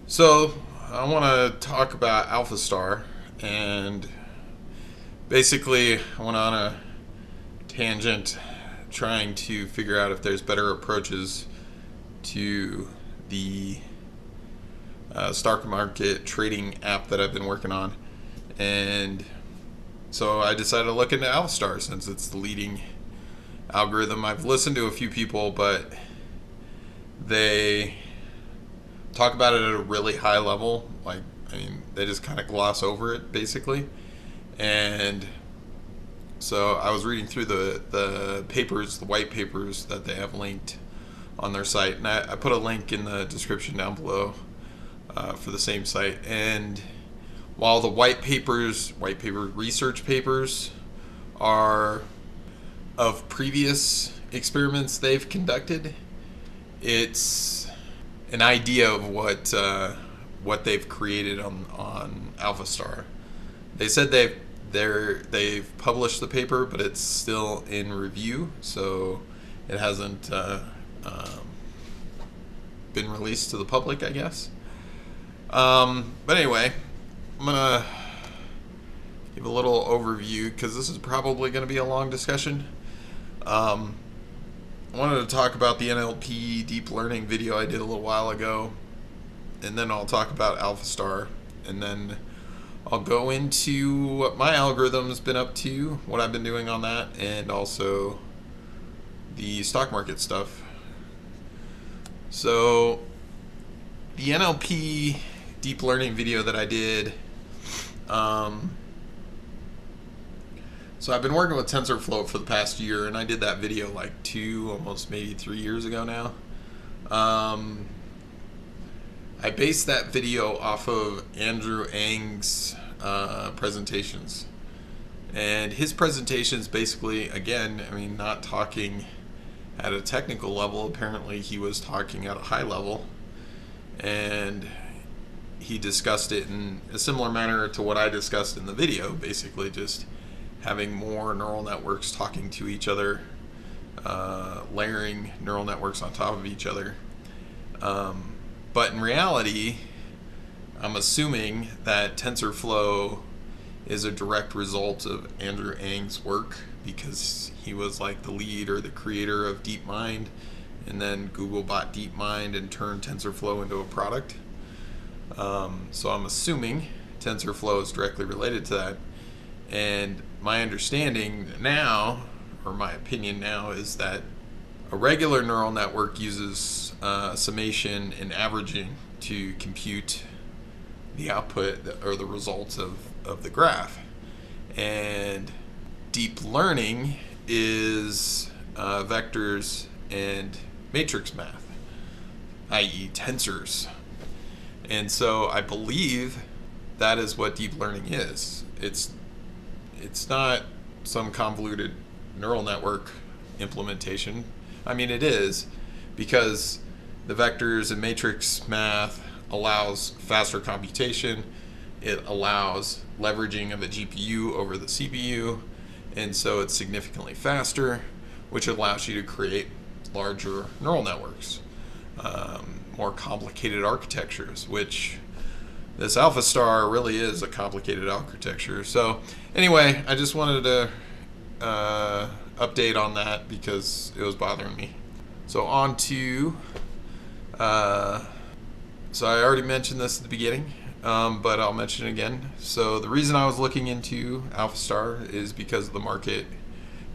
So, I want to talk about Alphastar, and basically, I went on a tangent trying to figure out if there's better approaches to the stock market trading app that I've been working on. And so I decided to look into Alphastar since it's the leading algorithm. I've listened to a few people, but they talk about it at a really high level. They just kind of gloss over it basically. And so I was reading through the papers, the white papers that they have linked on their site, and I put a link in the description down below for the same site. And while the white paper research papers are of previous experiments they've conducted, it's an idea of what they've created on Alphastar. They said they've published the paper, but it's still in review, so it hasn't been released to the public, I guess. But anyway, I'm gonna give a little overview because this is probably going to be a long discussion. I wanted to talk about the NLP Deep Learning video I did a little while ago, and then I'll talk about Alphastar, and then I'll go into what my algorithm's been up to, what I've been doing on that, and also the stock market stuff. So, the NLP Deep Learning video that I did, so I've been working with TensorFlow for the past year, and I did that video like almost maybe 3 years ago now. I based that video off of Andrew Ng's presentations. And his presentations basically, again, not talking at a technical level. Apparently he was talking at a high level. And he discussed it in a similar manner to what I discussed in the video, basically just having more neural networks talking to each other, layering neural networks on top of each other. But in reality, I'm assuming that TensorFlow is a direct result of Andrew Ng's work because he was like the lead or the creator of DeepMind, and then Google bought DeepMind and turned TensorFlow into a product. So I'm assuming TensorFlow is directly related to that. And my understanding now, or my opinion now, is that a regular neural network uses summation and averaging to compute the output or the results of the graph. And deep learning is vectors and matrix math, i.e. tensors. And so I believe that is what deep learning is. It's not some convoluted neural network implementation. It is, because the vectors and matrix math allows faster computation. It allows leveraging of a GPU over the CPU, and so it's significantly faster, which allows you to create larger neural networks, more complicated architectures, which this Alphastar really is a complicated architecture. So anyway, I just wanted to update on that because it was bothering me. So on to, so I already mentioned this at the beginning, but I'll mention it again. So the reason I was looking into Alphastar is because of the market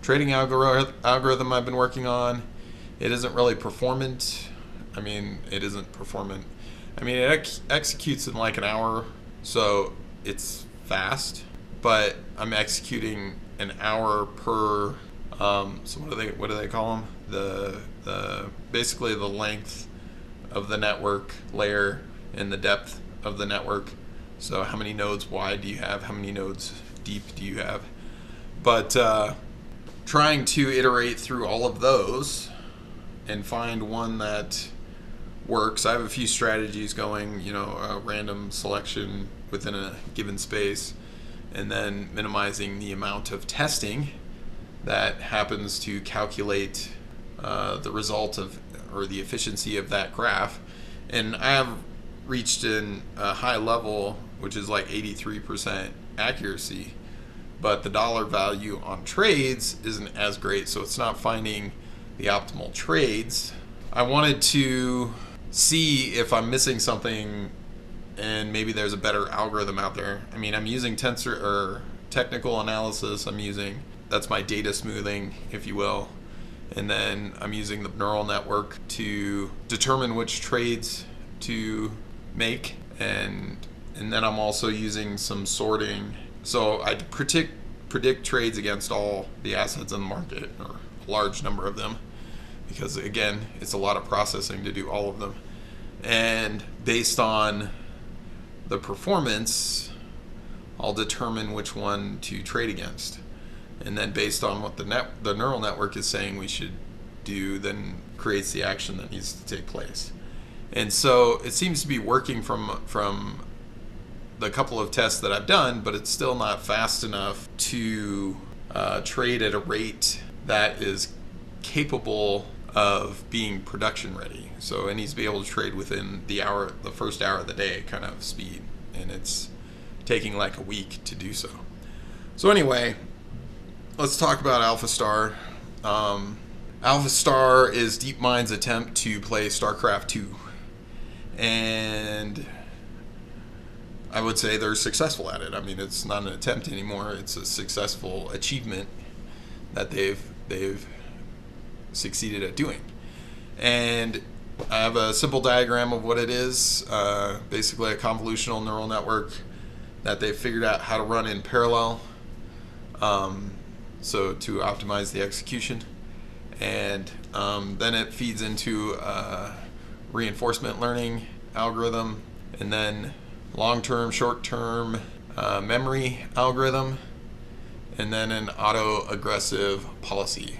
trading algorithm I've been working on. It isn't really performant. It isn't performant. It executes in like an hour, so it's fast, but I'm executing an hour per, so what do they call them? The basically the length of the network layer and the depth of the network. So how many nodes wide do you have? How many nodes deep do you have? But trying to iterate through all of those and find one that works. I have a few strategies going, random selection within a given space, and then minimizing the amount of testing that happens to calculate the result of, or the efficiency of that graph. And I have reached a high level, which is like 83% accuracy, but the dollar value on trades isn't as great, so it's not finding the optimal trades. I wanted to see if I'm missing something and maybe there's a better algorithm out there. I mean, I'm using tensor or technical analysis. That's my data smoothing, if you will. And then I'm using the neural network to determine which trades to make. And then I'm also using some sorting. So I predict trades against all the assets in the market, or a large number of them, because again, it's a lot of processing to do all of them. And based on the performance, I'll determine which one to trade against. And then based on what the neural network is saying we should do, then creates the action that needs to take place. And so it seems to be working from the couple of tests that I've done, but it's still not fast enough to trade at a rate that is capable of being production ready. So it needs to be able to trade within the first hour of the day kind of speed, and it's taking like a week to do so. So anyway, let's talk about Alphastar. Alphastar is DeepMind's attempt to play StarCraft 2, and I would say they're successful at it. I mean, it's not an attempt anymore. It's a successful achievement that they've succeeded at doing. And I have a simple diagram of what it is. Basically a convolutional neural network that they've figured out how to run in parallel, so to optimize the execution. And then it feeds into a reinforcement learning algorithm, and then long-term, short-term memory algorithm, and then an auto-aggressive policy.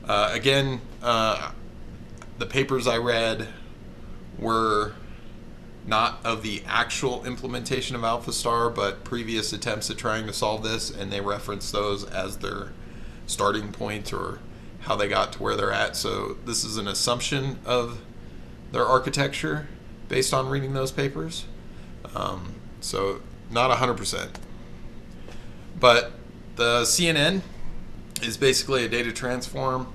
Again, the papers I read were not of the actual implementation of Alphastar, but previous attempts at trying to solve this, and they reference those as their starting point or how they got to where they're at. So this is an assumption of their architecture based on reading those papers. So not 100%. But the CNN is basically a data transform,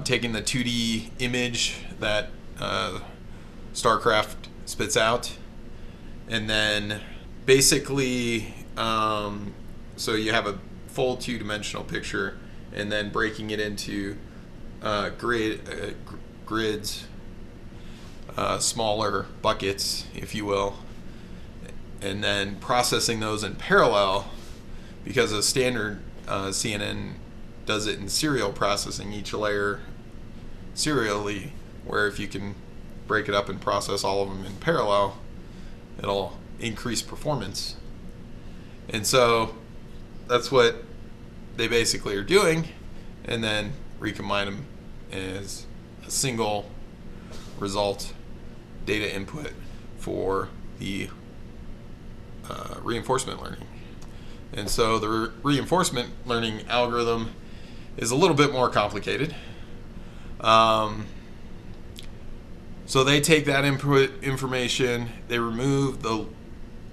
taking the 2D image that StarCraft spits out, and then basically, so you have a full two-dimensional picture, and then breaking it into grids, smaller buckets, if you will, and then processing those in parallel, because a standard CNN does it in serial processing, each layer serially, where if you can break it up and process all of them in parallel, it'll increase performance. And so that's what they basically are doing, and then recombine them as a single result data input for the reinforcement learning. And so the reinforcement learning algorithm is a little bit more complicated. So they take that input information, they remove the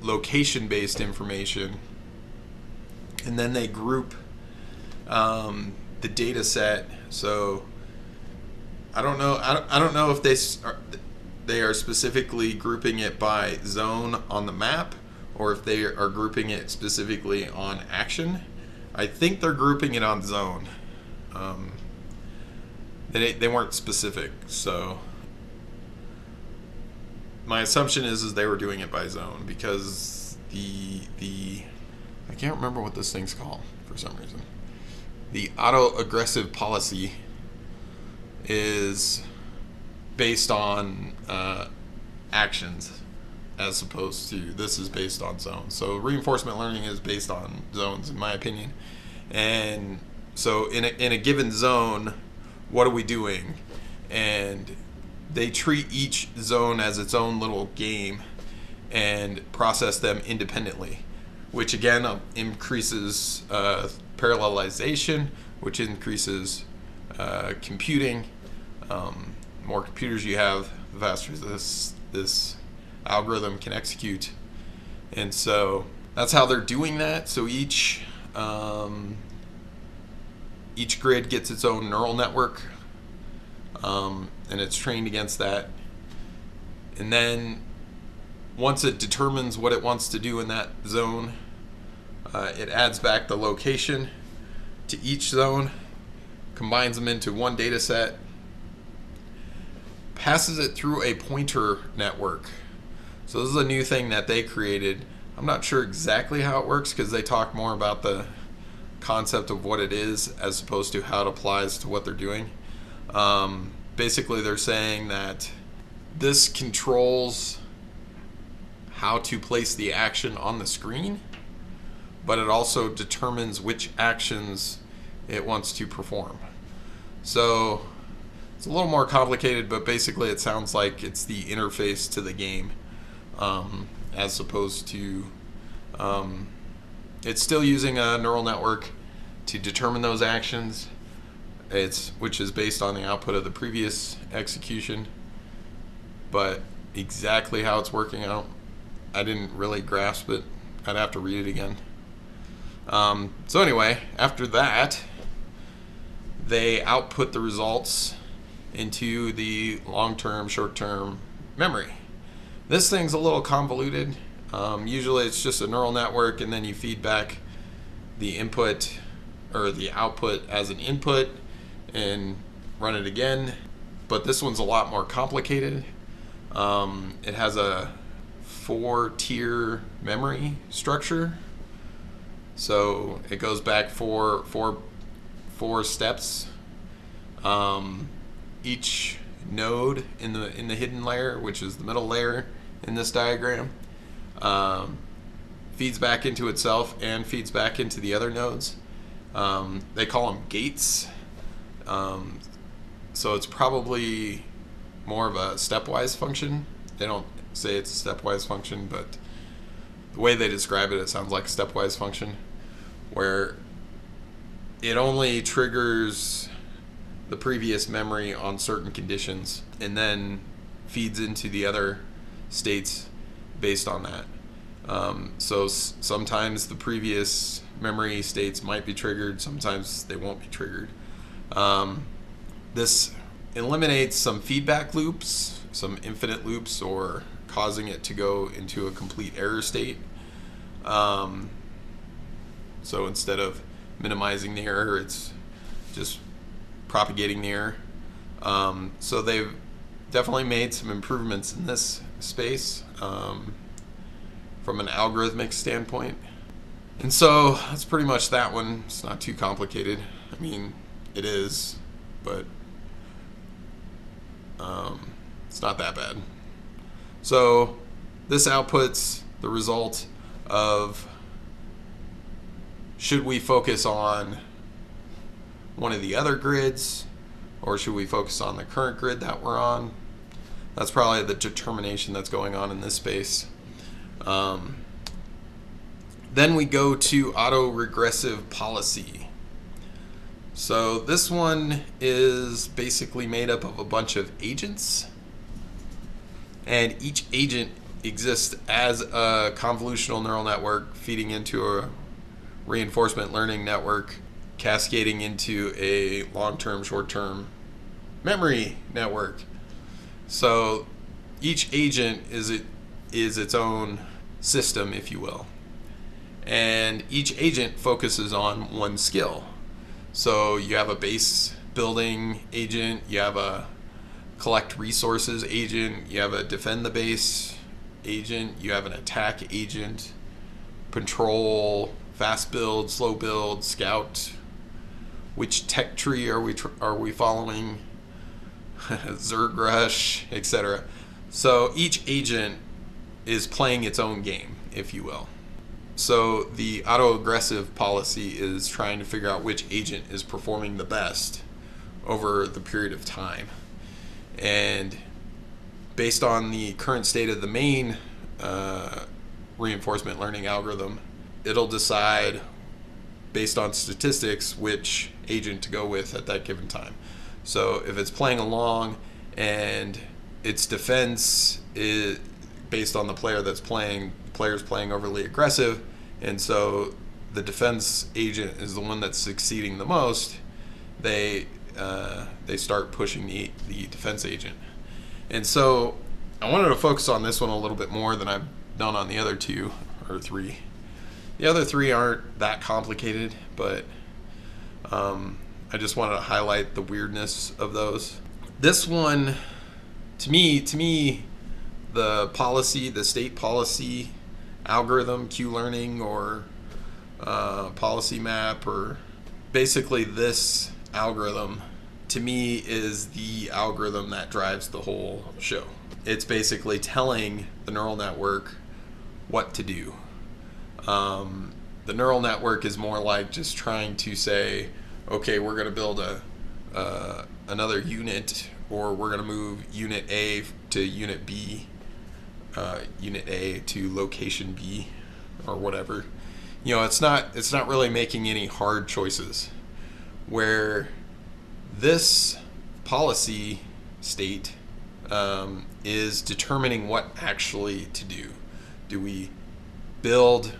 location-based information, and then they group the data set. So I don't know if they are specifically grouping it by zone on the map, or if they are grouping it specifically on action. I think they're grouping it on zone. They weren't specific, so my assumption is they were doing it by zone, because the I can't remember what this thing's called for some reason. The auto-aggressive policy is based on actions, as opposed to this is based on zones. So reinforcement learning is based on zones, in my opinion. And so in a given zone, what are we doing? And they treat each zone as its own little game and process them independently, which again increases parallelization, which increases computing. More computers you have, the faster this algorithm can execute. And so that's how they're doing that. So each grid gets its own neural network, and it's trained against that. And then once it determines what it wants to do in that zone, it adds back the location to each zone, combines them into one data set, passes it through a pointer network. So this is a new thing that they created. I'm not sure exactly how it works because they talk more about the concept of what it is as opposed to how it applies to what they're doing. Basically, they're saying that this controls how to place the action on the screen, but it also determines which actions it wants to perform. So it's a little more complicated, but basically it sounds like it's the interface to the game, as opposed to it's still using a neural network to determine those actions, which is based on the output of the previous execution. But exactly how it's working out, I didn't really grasp it. I'd have to read it again. So anyway, after that, they output the results into the long-term, short-term memory. This thing's a little convoluted. Usually it's just a neural network, and then you feed back the input or the output as an input and run it again. But this one's a lot more complicated. It has a 4-tier memory structure. So it goes back four steps. Each node in the hidden layer, which is the middle layer in this diagram, feeds back into itself and feeds back into the other nodes. They call them gates. So it's probably more of a stepwise function. They don't say it's a stepwise function, but the way they describe it, it sounds like a stepwise function, where it only triggers the previous memory on certain conditions and then feeds into the other states based on that. So sometimes the previous memory states might be triggered, sometimes they won't be triggered. This eliminates some feedback loops, some infinite loops, or causing it to go into a complete error state. So instead of minimizing the error, it's just propagating the error. So they've definitely made some improvements in this space from an algorithmic standpoint. And so that's pretty much that one. It's not too complicated. I mean, it is, but it's not that bad. So this outputs the result of, should we focus on one of the other grids, or should we focus on the current grid that we're on? That's probably the determination that's going on in this space. Then we go to autoregressive policy. So this one is basically made up of a bunch of agents, and each agent exists as a convolutional neural network feeding into a reinforcement learning network, cascading into a long-term, short-term memory network. So each agent is its own system, if you will. And each agent focuses on one skill. So you have a base building agent, you have a collect resources agent, you have a defend the base agent, you have an attack agent, patrol, fast build, slow build, scout. Which tech tree are we following? Zerg rush, etc. So each agent is playing its own game, if you will. So the autoaggressive policy is trying to figure out which agent is performing the best over the period of time. And based on the current state of the main reinforcement learning algorithm, it'll decide based on statistics which agent to go with at that given time. So if it's playing along and its defense based on the player that's playing. The player's playing overly aggressive, and so the defense agent is the one that's succeeding the most. They start pushing the defense agent. And so I wanted to focus on this one a little bit more than I've done on the other two or three. The other three aren't that complicated, but I just wanted to highlight the weirdness of those. This one, to me, the state policy algorithm, Q-learning, or policy map, or basically this algorithm, to me, is the algorithm that drives the whole show. It's basically telling the neural network what to do. The neural network is more like just trying to say, okay, we're going to build another unit, or we're going to move unit A to unit B, unit A to location B, or whatever. It's not really making any hard choices. Where this policy state is determining what actually to do. Do we build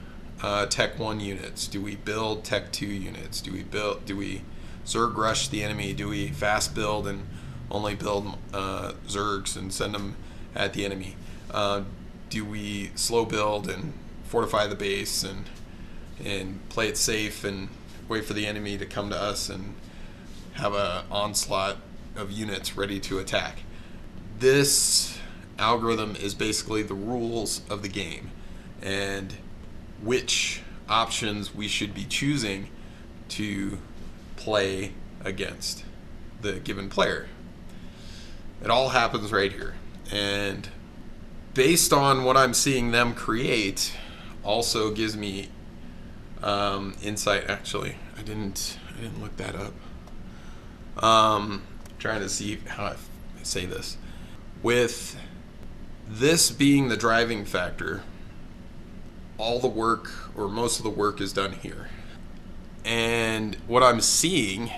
Tech 1 units? Do we build Tech 2 units? Do we Zerg rush the enemy? Do we fast build and only build Zergs and send them at the enemy? Do we slow build and fortify the base and play it safe and wait for the enemy to come to us and have an onslaught of units ready to attack? This algorithm is basically the rules of the game and which options we should be choosing to play against the given player. It all happens right here. And based on what I'm seeing them create, also gives me insight. Actually, I didn't look that up. Trying to see how I say this. With this being the driving factor, all the work, or most of the work, is done here. And what I'm seeing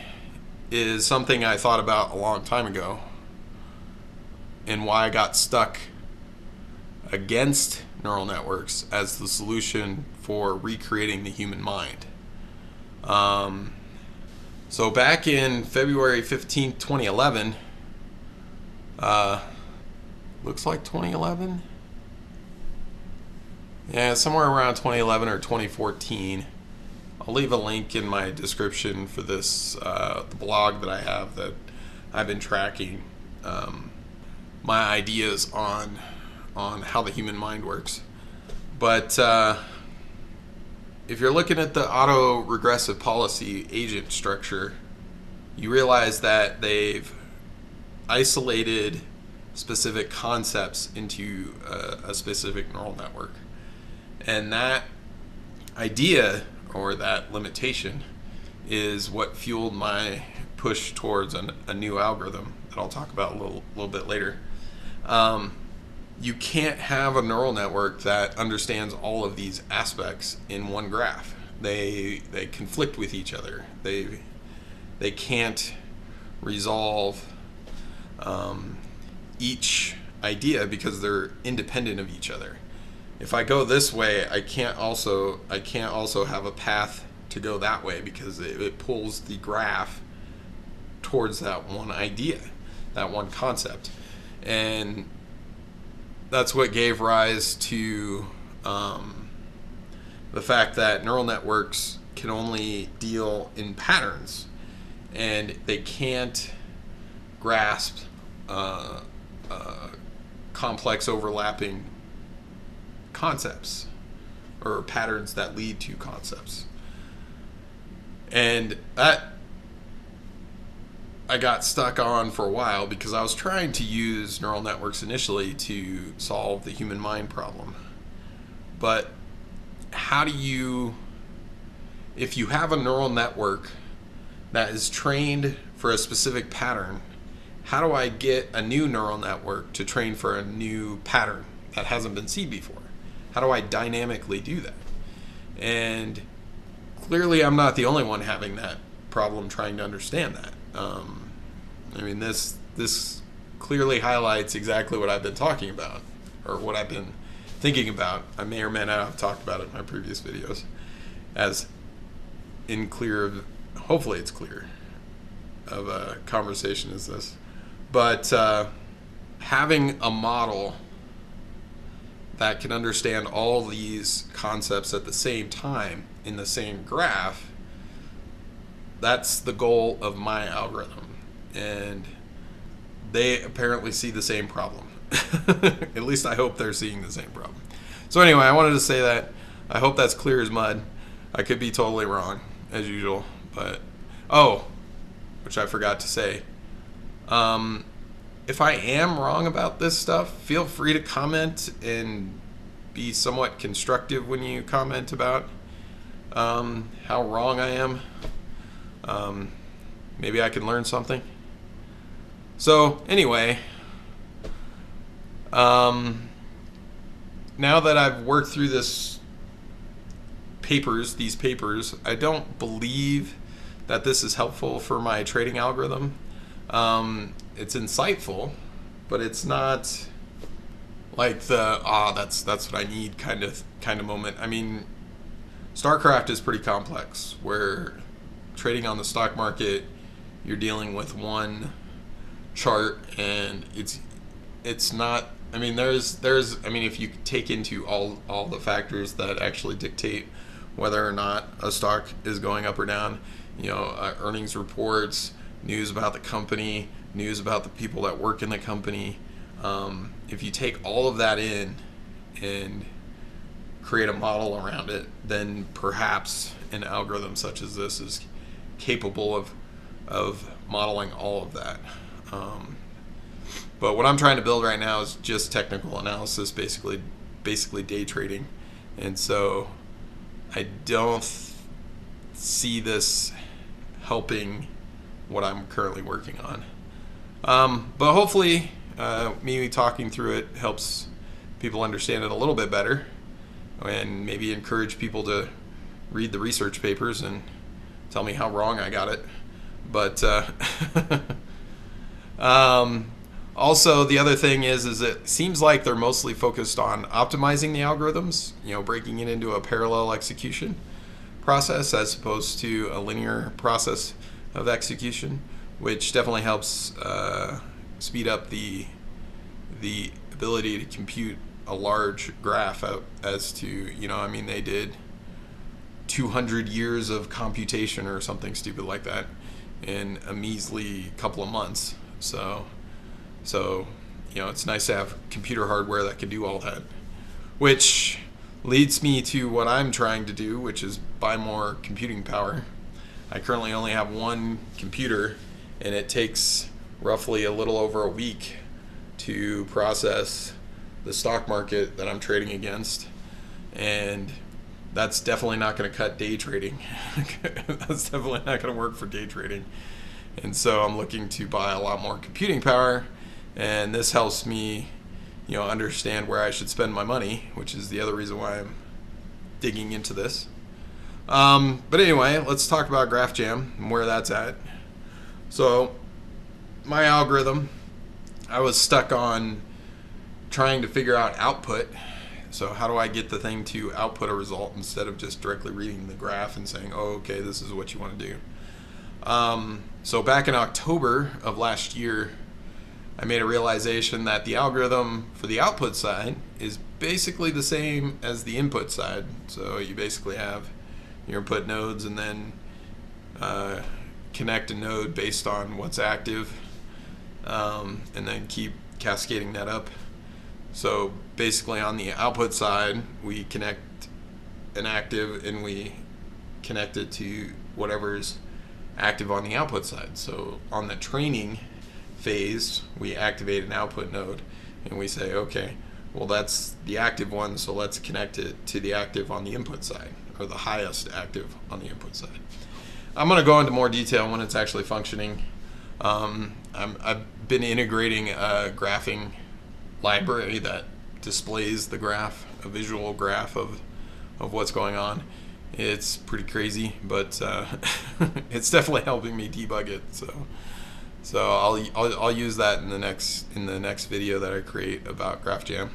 is something I thought about a long time ago, and why I got stuck against neural networks as the solution for recreating the human mind. So back in February 15th, 2011, looks like 2011? Yeah, somewhere around 2011 or 2014. I'll leave a link in my description for this, the blog that I have that I've been tracking my ideas on how the human mind works. But if you're looking at the auto-regressive policy agent structure, you realize that they've isolated specific concepts into a specific neural network. And that idea, or that limitation, is what fueled my push towards a new algorithm that I'll talk about a little bit later. You can't have a neural network that understands all of these aspects in one graph. They conflict with each other. They can't resolve each idea because they're independent of each other. If I go this way, I can't also have a path to go that way because it pulls the graph towards that one idea, that one concept. And that's what gave rise to the fact that neural networks can only deal in patterns, and they can't grasp complex overlapping concepts or patterns that lead to concepts. And that I got stuck on for a while because I was trying to use neural networks initially to solve the human mind problem. But how do you, if you have a neural network that is trained for a specific pattern, how do I get a new neural network to train for a new pattern that hasn't been seen before? How do I dynamically do that? And clearly I'm not the only one having that problem trying to understand that. This clearly highlights exactly what I've been talking about, or what I've been thinking about. I may or may not have talked about it in my previous videos, as in clear of, hopefully it's clear, of a conversation as this. But having a model that can understand all these concepts at the same time in the same graph, that's the goal of my algorithm. And they apparently see the same problem. At least I hope they're seeing the same problem. So anyway, I wanted to say that. I hope that's clear as mud. I could be totally wrong, as usual. But, which I forgot to say. If I am wrong about this stuff, feel free to comment and be somewhat constructive when you comment about how wrong I am. Maybe I can learn something. So anyway, now that I've worked through these papers, I don't believe that this is helpful for my trading algorithm. It's insightful, but it's not like the that's what I need kind of moment. I mean, StarCraft is pretty complex, where trading on the stock market, you're dealing with one chart, and it's not. I mean, there's I mean, if you take into all the factors that actually dictate whether or not a stock is going up or down, earnings reports, news about the company, news about the people that work in the company. If you take all of that in and create a model around it, then perhaps an algorithm such as this is capable of modeling all of that. But what I'm trying to build right now is just technical analysis, basically day trading. And so I don't see this helping what I'm currently working on. But hopefully me talking through it helps people understand it a little bit better, and maybe encourage people to read the research papers and tell me how wrong I got it. But also, the other thing is it seems like they're mostly focused on optimizing the algorithms, breaking it into a parallel execution process as opposed to a linear process of execution, which definitely helps speed up the ability to compute a large graph out as to, they did 200 years of computation or something stupid like that in a measly couple of months. So it's nice to have computer hardware that can do all that, which leads me to what I'm trying to do, which is buy more computing power. I currently only have one computer, and it takes roughly a little over a week to process the stock market that I'm trading against, and that's definitely not going to cut day trading. That's definitely not going to work for day trading. And so I'm looking to buy a lot more computing power, and this helps me, understand where I should spend my money, which is the other reason why I'm digging into this. But anyway, let's talk about GraphJam and where that's at. So my algorithm, I was stuck on trying to figure out output. So how do I get the thing to output a result instead of just directly reading the graph and saying, oh, okay, this is what you want to do. So back in October of last year, I made a realization that the algorithm for the output side is basically the same as the input side. So you basically have your input nodes and then connect a node based on what's active, and then keep cascading that up. So basically on the output side, we connect an active and we connect it to whatever's active on the output side. So on the training phase, we activate an output node and we say, okay, well, that's the active one, so let's connect it to the active on the input side, or the highest active on the input side. I'm going to go into more detail when it's actually functioning. I've been integrating a graphing library that displays the graph, a visual graph of what's going on. It's pretty crazy, but it's definitely helping me debug it. So I'll use that in the next video that I create about GraphJam.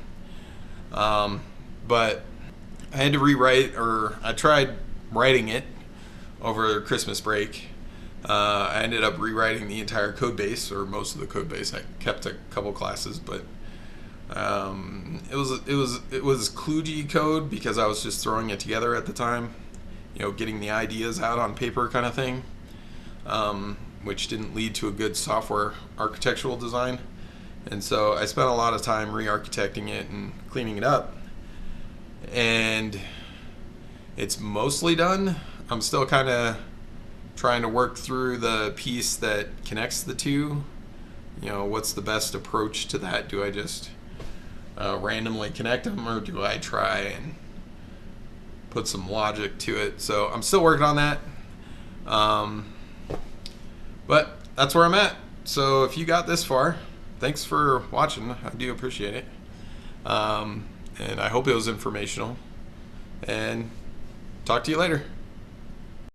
but I had to rewrite, or I tried writing it over Christmas break. I ended up rewriting the entire code base, or most of the code base. I kept a couple classes, but it was kludgy code because I was just throwing it together at the time, getting the ideas out on paper kind of thing, which didn't lead to a good software architectural design. And so I spent a lot of time re-architecting it and cleaning it up. And it's mostly done. I'm still kind of trying to work through the piece that connects the two. What's the best approach to that? Do I just randomly connect them, or do I try and put some logic to it? So I'm still working on that. But that's where I'm at. So if you got this far, thanks for watching. I do appreciate it. And I hope it was informational. And talk to you later.